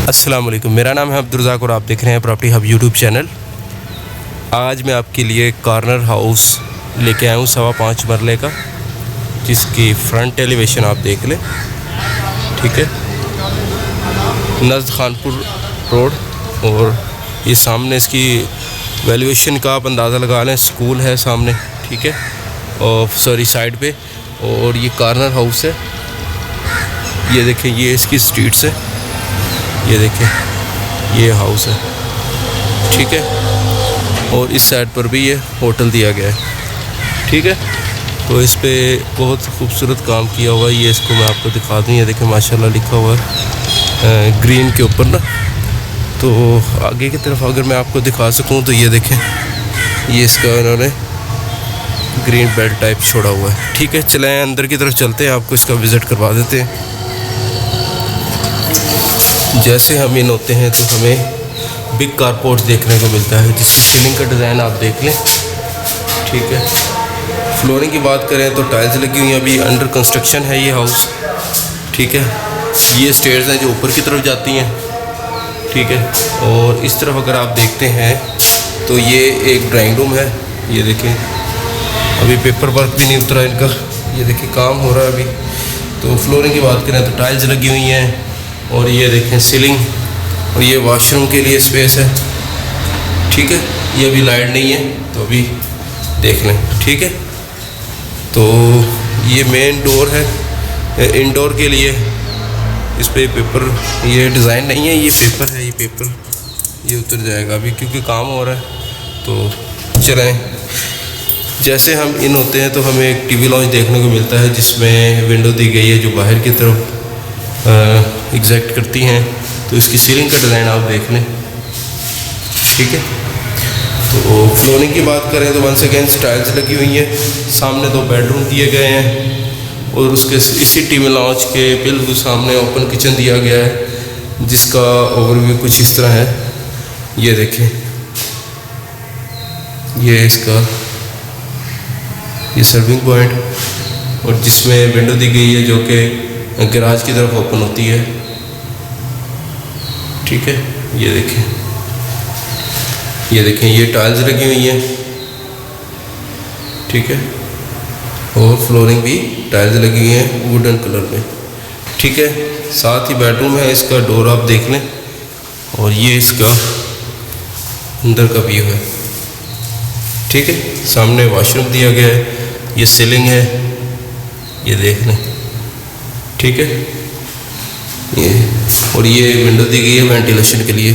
अस्सलाम वालेकुम, मेरा नाम है अब्दुर्रज़ाक और आप देख रहे हैं प्रॉपर्टी हब यूट्यूब चैनल। आज मैं आपके लिए कॉर्नर हाउस लेके आया हूँ 5.25 मरले का, जिसकी फ्रंट एलिवेशन आप देख लें। ठीक है, नज़द खानपुर रोड, और ये सामने इसकी वैल्यूएशन का आप अंदाज़ा लगा लें, स्कूल है सामने। ठीक है, और सॉरी साइड पे, और ये कॉर्नर हाउस है। ये देखें, ये इसकी स्ट्रीट्स है, ये देखें ये हाउस है। ठीक है, और इस साइड पर भी ये होटल दिया गया है। ठीक है, तो इस पे बहुत खूबसूरत काम किया हुआ है। ये इसको मैं आपको दिखा दूँ, ये देखें माशाल्लाह लिखा हुआ है ग्रीन के ऊपर ना। तो आगे की तरफ अगर मैं आपको दिखा सकूँ तो ये देखें, ये इसका इन्होंने ग्रीन बेल्ट टाइप छोड़ा हुआ है। ठीक है, चलें अंदर की तरफ चलते हैं, आपको इसका विज़िट करवा देते हैं। जैसे हम इन होते हैं तो हमें बिग कारपोर्ट देखने को मिलता है, जिसकी सीलिंग का डिज़ाइन आप देख लें। ठीक है, फ्लोरिंग की बात करें तो टाइल्स लगी हुई हैं, अभी अंडर कंस्ट्रक्शन है ये हाउस। ठीक है, ये स्टेयर्स हैं जो ऊपर की तरफ जाती हैं। ठीक है, और इस तरफ अगर आप देखते हैं तो ये एक ड्राइंग रूम है। ये देखें, अभी पेपर वर्क भी नहीं उतरा इनका, ये देखिए काम हो रहा है अभी। तो फ्लोरिंग की बात करें तो टाइल्स लगी हुई हैं, और ये देखें सीलिंग, और ये वॉशरूम के लिए स्पेस है। ठीक है, ये अभी लाइट नहीं है तो अभी देख लें। ठीक है, तो ये मेन डोर है इंडोर के लिए। इस पे पेपर, ये डिज़ाइन नहीं है, ये पेपर है, ये पेपर ये उतर जाएगा अभी क्योंकि काम हो रहा है। तो चलें, जैसे हम इन होते हैं तो हमें एक टीवी लॉन्च देखने को मिलता है, जिसमें विंडो दी गई है जो बाहर की तरफ एग्जैक्ट करती हैं। तो इसकी सीलिंग का डिज़ाइन आप देख लें। ठीक है, तो फ्लोरिंग की बात करें तो वंस अगेन टाइल्स लगी हुई हैं, सामने 2 बेडरूम दिए गए हैं, और उसके इसी टीवी लॉन्च के बिल्कुल सामने ओपन किचन दिया गया है, जिसका ओवरव्यू कुछ इस तरह है। ये देखें, ये इसका ये सर्विंग पॉइंट, और जिसमें विंडो दी गई है जो कि गैराज की तरफ ओपन होती है। ठीक है, ये देखें, ये देखें ये टाइल्स लगी हुई हैं। ठीक है, और फ्लोरिंग भी टाइल्स लगी हुई हैं वुडन कलर में। ठीक है, साथ ही बेडरूम है, इसका डोर आप देख लें, और ये इसका अंदर का व्यू है। ठीक है, सामने वॉशरूम दिया गया है, ये सीलिंग है, ये देख लें। ठीक है, ये और ये विंडो दी गई है वेंटिलेशन के लिए।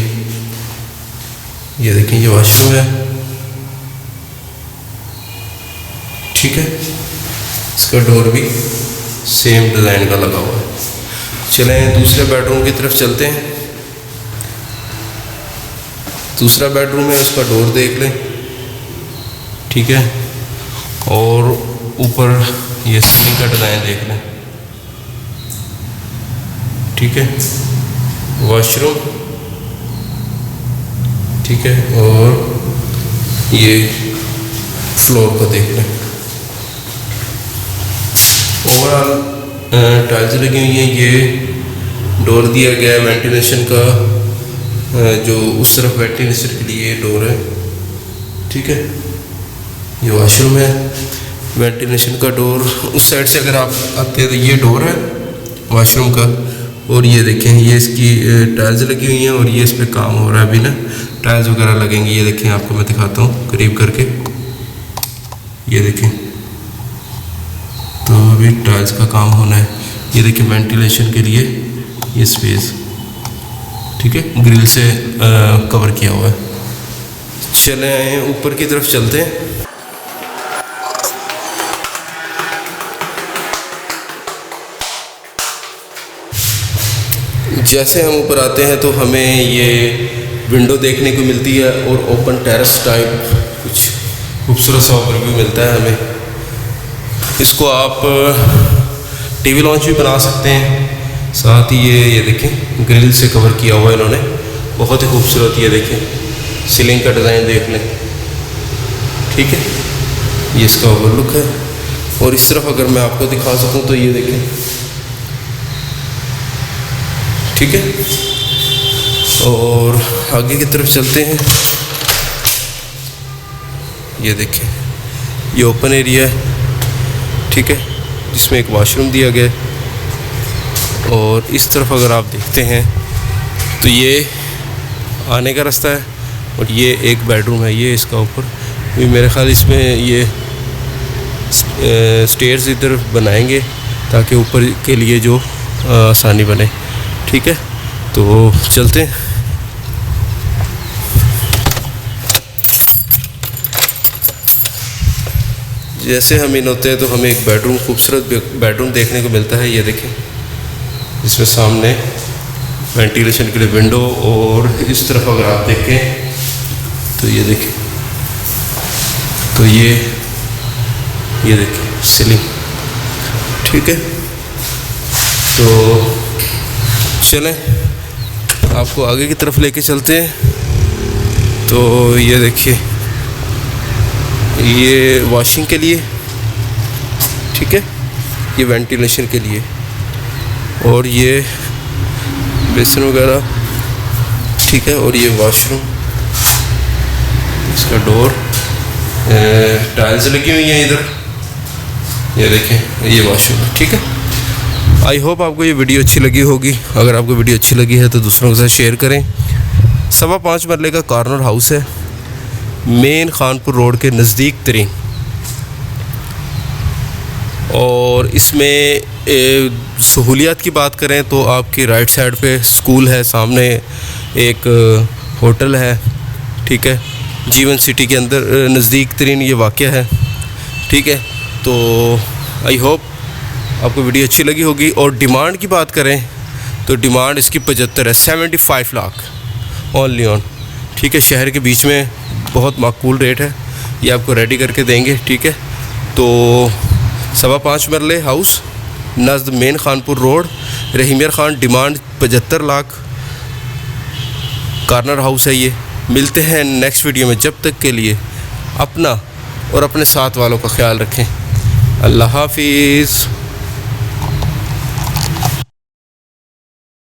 ये देखें, ये वॉशरूम है। ठीक है, इसका डोर भी सेम डिज़ाइन का लगा हुआ है। चलें दूसरे बेडरूम की तरफ चलते हैं। दूसरा बेडरूम है, उसका डोर देख लें। ठीक है, और ऊपर ये सीलिंग का डिज़ाइन देख लें। ठीक है, वॉशरूम। ठीक है, और ये फ्लोर को देख लें। ओवरऑल टाइल्स लगी हुई हैं, ये डोर दिया गया है वेंटिलेशन का, जो उस तरफ वेंटिलेशन के लिए डोर है। ठीक है, ये वॉशरूम है, वेंटिलेशन का डोर उस साइड से अगर आप आते हैं तो ये डोर है वॉशरूम का। और ये देखें, ये इसकी टाइल्स लगी हुई हैं, और ये इस पे काम हो रहा है अभी ना, टाइल्स वगैरह लगेंगे। ये देखें, आपको मैं दिखाता हूँ करीब करके, ये देखें, तो अभी टाइल्स का काम होना है। ये देखें वेंटिलेशन के लिए ये स्पेस, ठीक है, ग्रिल से कवर किया हुआ है। चले आए ऊपर की तरफ चलते हैं। जैसे हम ऊपर आते हैं तो हमें ये विंडो देखने को मिलती है, और ओपन टेरेस टाइप कुछ खूबसूरत सा ओवरव्यू मिलता है हमें। इसको आप टीवी लॉन्च भी बना सकते हैं। साथ ही ये देखें ग्रिल से कवर किया हुआ है इन्होंने, बहुत ही खूबसूरत। ये देखें सीलिंग का डिज़ाइन देख लें। ठीक है, ये इसका ओवरलुक है। और इस तरफ अगर मैं आपको दिखा सकूं तो ये देखें, ठीक है, और आगे की तरफ चलते हैं। ये देखें, ये ओपन एरिया है, ठीक है, जिसमें एक वॉशरूम दिया गया है। और इस तरफ अगर आप देखते हैं तो ये आने का रास्ता है और ये एक बेडरूम है, ये इसका ऊपर भी मेरे ख्याल इसमें ये स्टेयर्स इधर बनाएंगे ताकि ऊपर के लिए जो आसानी बने, ठीक है। तो चलते हैं। जैसे हम इन होते हैं तो हमें एक बेडरूम, खूबसूरत बेडरूम देखने को मिलता है। ये देखें, इसमें सामने वेंटिलेशन के लिए विंडो, और इस तरफ अगर आप देखें तो ये देखें, तो ये देखें सीलिंग, ठीक है। तो चलें आपको आगे की तरफ लेके चलते हैं। तो ये देखिए, ये वॉशिंग के लिए, ठीक है, ये वेंटिलेशन के लिए, और ये बेसिन वगैरह, ठीक है, और ये वॉशरूम, इसका डोर, टाइल्स लगी हुई हैं इधर, ये देखें, ये वॉशरूम, ठीक है। आई होप आपको ये वीडियो अच्छी लगी होगी। अगर आपको वीडियो अच्छी लगी है तो दूसरों के साथ शेयर करें। 5.25 मरले का कॉर्नर हाउस है, मेन खानपुर रोड के नज़दीक तरीन, और इसमें सहूलियात की बात करें तो आपकी राइट साइड पे स्कूल है, सामने एक होटल है, ठीक है, जीवन सिटी के अंदर नज़दीक तरीन ये वाक़या है, ठीक है। तो आई होप आपको वीडियो अच्छी लगी होगी। और डिमांड की बात करें तो डिमांड इसकी 75 है, 75 लाख ओनली ऑन, ठीक है। शहर के बीच में बहुत माकूल रेट है, ये आपको रेडी करके देंगे, ठीक है। तो 5.25 मरले हाउस, नज़द main Khanpur road, Rahim Yar Khan, demand 75 lakh, corner house है ये। मिलते हैं नेक्स्ट वीडियो में, जब तक के लिए अपना और अपने साथ वालों का ख्याल रखें। अल्लाह हाफिज़।